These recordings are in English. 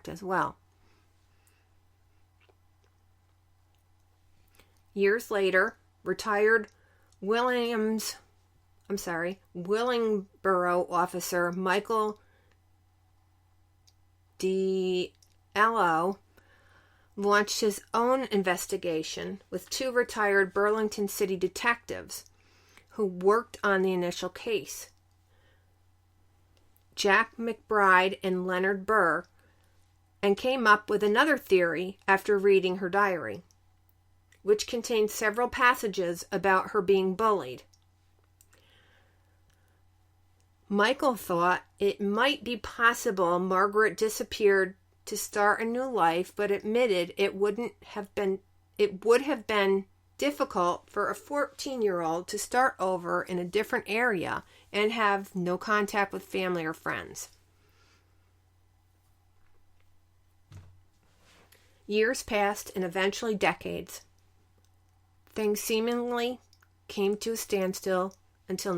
as well. Years later, retired Willingboro officer Michael D'Ello launched his own investigation with two retired Burlington City detectives who worked on the initial case, Jack McBride and Leonard Burr, and came up with another theory after reading her diary, which contained several passages about her being bullied. Michael thought it might be possible Margaret disappeared to start a new life, but admitted it would have been difficult for a 14-year-old to start over in a different area and have no contact with family or friends. Years passed and eventually decades. Things seemingly came to a standstill until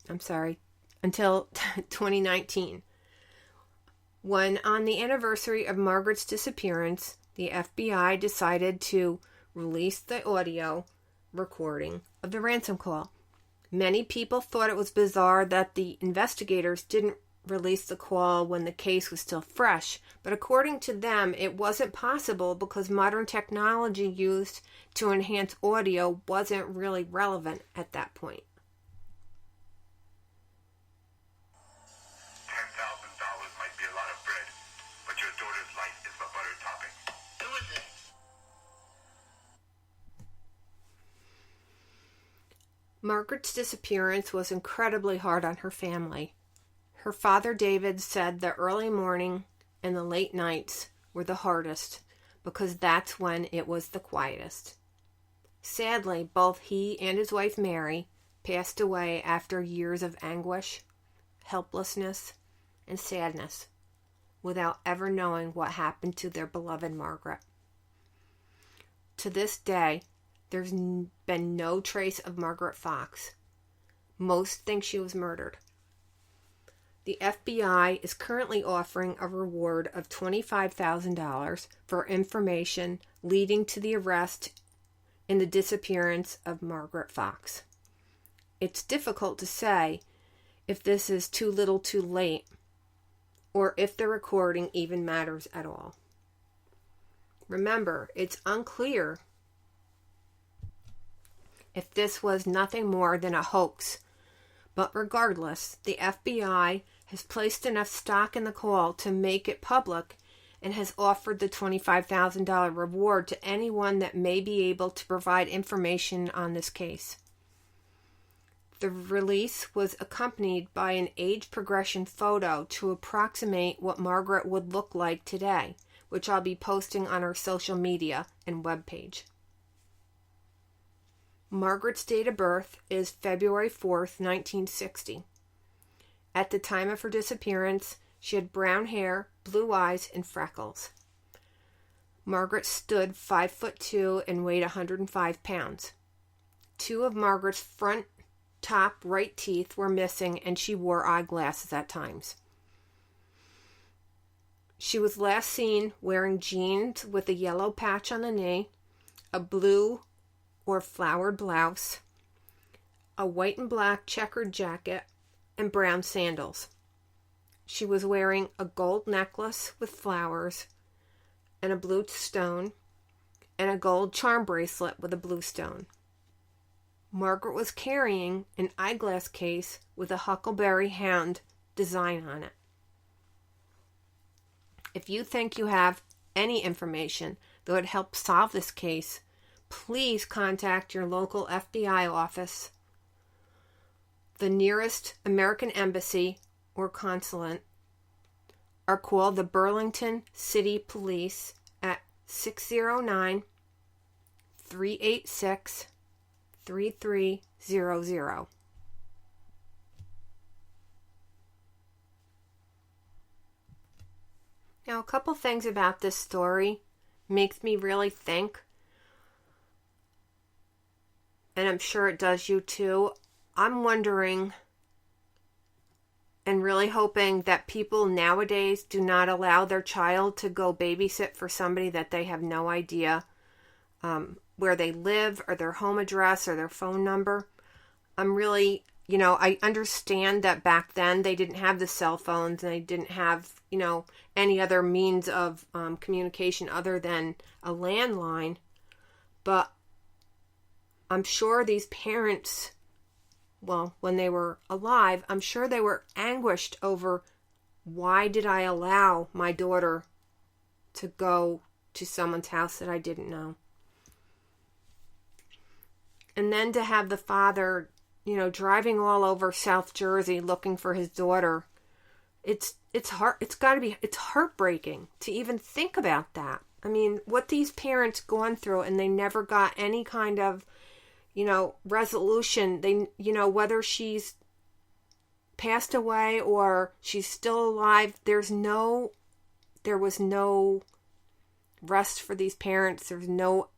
2019, when on the anniversary of Margaret's disappearance, the FBI decided to release the audio recording of the ransom call. Many people thought it was bizarre that the investigators didn't release the call when the case was still fresh, but according to them, it wasn't possible because modern technology used to enhance audio wasn't really relevant at that point. $10,000 might be a lot of bread, but your daughter's life is the butter topping. Who is it? Margaret's disappearance was incredibly hard on her family. Her father, David, said the early morning and the late nights were the hardest because that's when it was the quietest. Sadly, both he and his wife, Mary, passed away after years of anguish, helplessness, and sadness without ever knowing what happened to their beloved Margaret. To this day, there's been no trace of Margaret Fox. Most think she was murdered. The FBI is currently offering a reward of $25,000 for information leading to the arrest in the disappearance of Margaret Fox. It's difficult to say if this is too little too late, or if the recording even matters at all. Remember, it's unclear if this was nothing more than a hoax, but regardless, the FBI has placed enough stock in the call to make it public and has offered the $25,000 reward to anyone that may be able to provide information on this case. The release was accompanied by an age progression photo to approximate what Margaret would look like today, which I'll be posting on our social media and webpage. Margaret's date of birth is February 4th, 1960. At the time of her disappearance, she had brown hair, blue eyes, and freckles. Margaret stood 5'2" and weighed 105 pounds. Two of Margaret's front top right teeth were missing, and she wore eyeglasses at times. She was last seen wearing jeans with a yellow patch on the knee, a blue or flowered blouse, a white and black checkered jacket, and brown sandals. She was wearing a gold necklace with flowers and a blue stone, and a gold charm bracelet with a blue stone. Margaret was carrying an eyeglass case with a huckleberry hound design on it. If you think you have any information that would help solve this case, please contact your local FBI office, the nearest American embassy or consulate, or call the Burlington City Police at 609-386-3300. Now, a couple things about this story makes me really think, and I'm sure it does you too. I'm wondering and really hoping that people nowadays do not allow their child to go babysit for somebody that they have no idea where they live or their home address or their phone number. I'm really, I understand that back then they didn't have the cell phones and they didn't have, any other means of communication other than a landline. But I'm sure these parents, well, when they were alive, I'm sure they were anguished over, why did I allow my daughter to go to someone's house that I didn't know? And then to have the father, driving all over South Jersey looking for his daughter, it's heartbreaking to even think about that. I mean, what these parents gone through, and they never got any kind of, resolution. They, whether she's passed away or she's still alive, there was no rest for these parents. There's no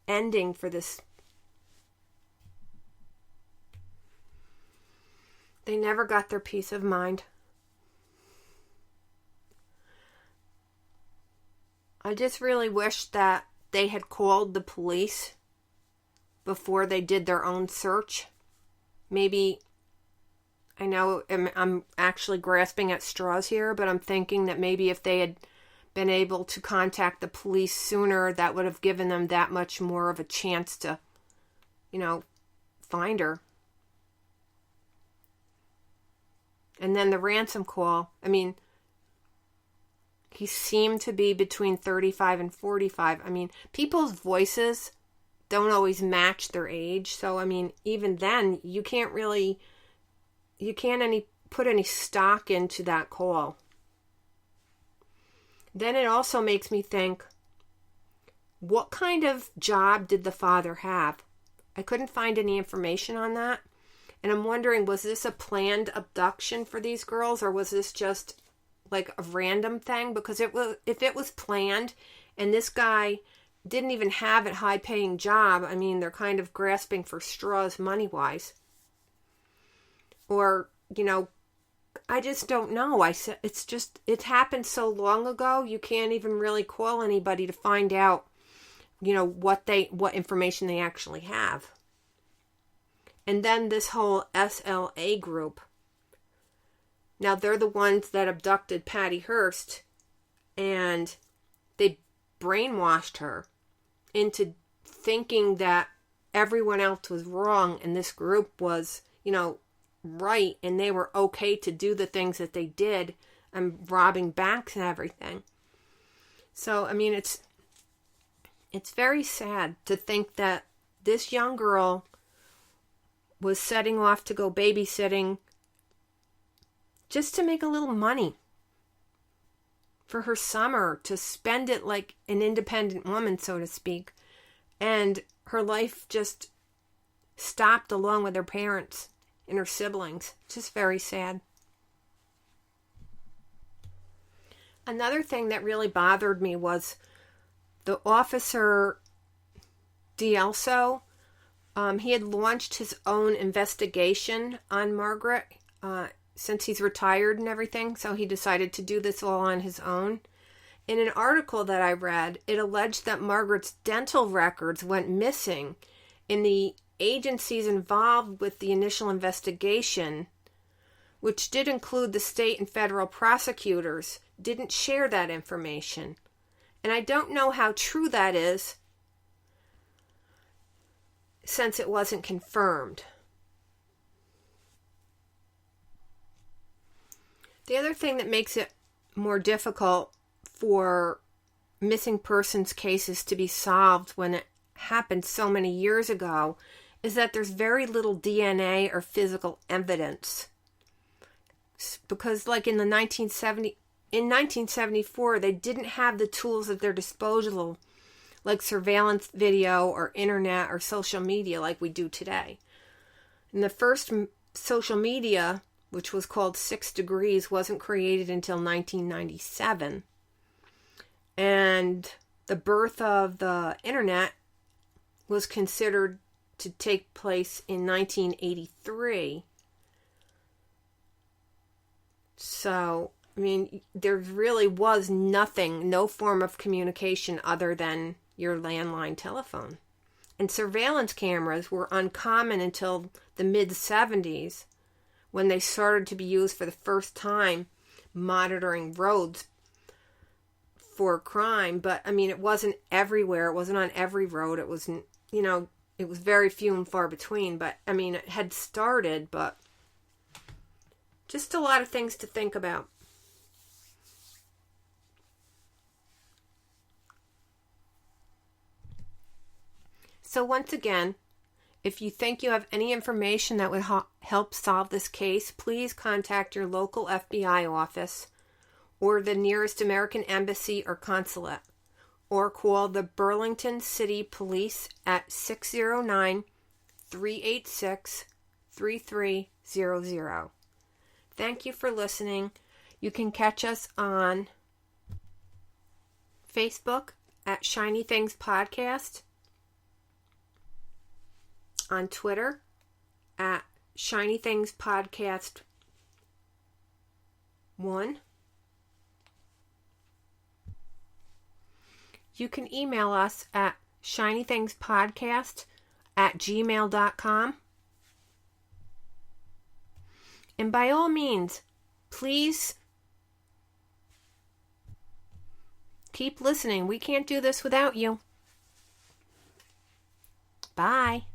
ending for this. They never got their peace of mind. I just really wish that they had called the police before they did their own search. Maybe, I know I'm actually grasping at straws here, but I'm thinking that maybe if they had been able to contact the police sooner, that would have given them that much more of a chance to, find her. And then the ransom call, he seemed to be between 35 and 45. People's voices don't always match their age. So, even then, you can't put any stock into that call. Then it also makes me think, what kind of job did the father have? I couldn't find any information on that. And I'm wondering, was this a planned abduction for these girls, or was this just like a random thing? Because if it was planned and this guy didn't even have a high-paying job, they're kind of grasping for straws money-wise. Or, I just don't know. It happened so long ago, you can't even really call anybody to find out, what information they actually have. And then this whole SLA group. Now, they're the ones that abducted Patty Hearst, and they brainwashed her into thinking that everyone else was wrong and this group was, right, and they were okay to do the things that they did and robbing banks and everything. So, it's very sad to think that this young girl was setting off to go babysitting just to make a little money for her summer, to spend it like an independent woman, so to speak. And her life just stopped along with her parents and her siblings. Just very sad. Another thing that really bothered me was the officer D'Elso. He had launched his own investigation on Margaret since he's retired and everything, so he decided to do this all on his own. In an article that I read, it alleged that Margaret's dental records went missing, and the agencies involved with the initial investigation, which did include the state and federal prosecutors, didn't share that information. And I don't know how true that is, since it wasn't confirmed. The other thing that makes it more difficult for missing persons cases to be solved when it happened so many years ago is that there's very little DNA or physical evidence. Because like in 1974, they didn't have the tools at their disposal like surveillance video or internet or social media like we do today. And the first social media, which was called 6 Degrees, wasn't created until 1997. And the birth of the internet was considered to take place in 1983. So, I mean, there really was nothing, no form of communication other than your landline telephone. And surveillance cameras were uncommon until the mid-70s, when they started to be used for the first time monitoring roads for crime. But, I mean, it wasn't everywhere. It wasn't on every road. It wasn't, it was very few and far between. But, I mean, it had started, but just a lot of things to think about. So once again, if you think you have any information that would help solve this case, please contact your local FBI office or the nearest American embassy or consulate, or call the Burlington City Police at 609-386-3300. Thank you for listening. You can catch us on Facebook at Shiny Things Podcast, on Twitter at Shiny Things Podcast 1. You can email us at shinythingspodcast@gmail.com. And by all means, please keep listening. We can't do this without you. Bye.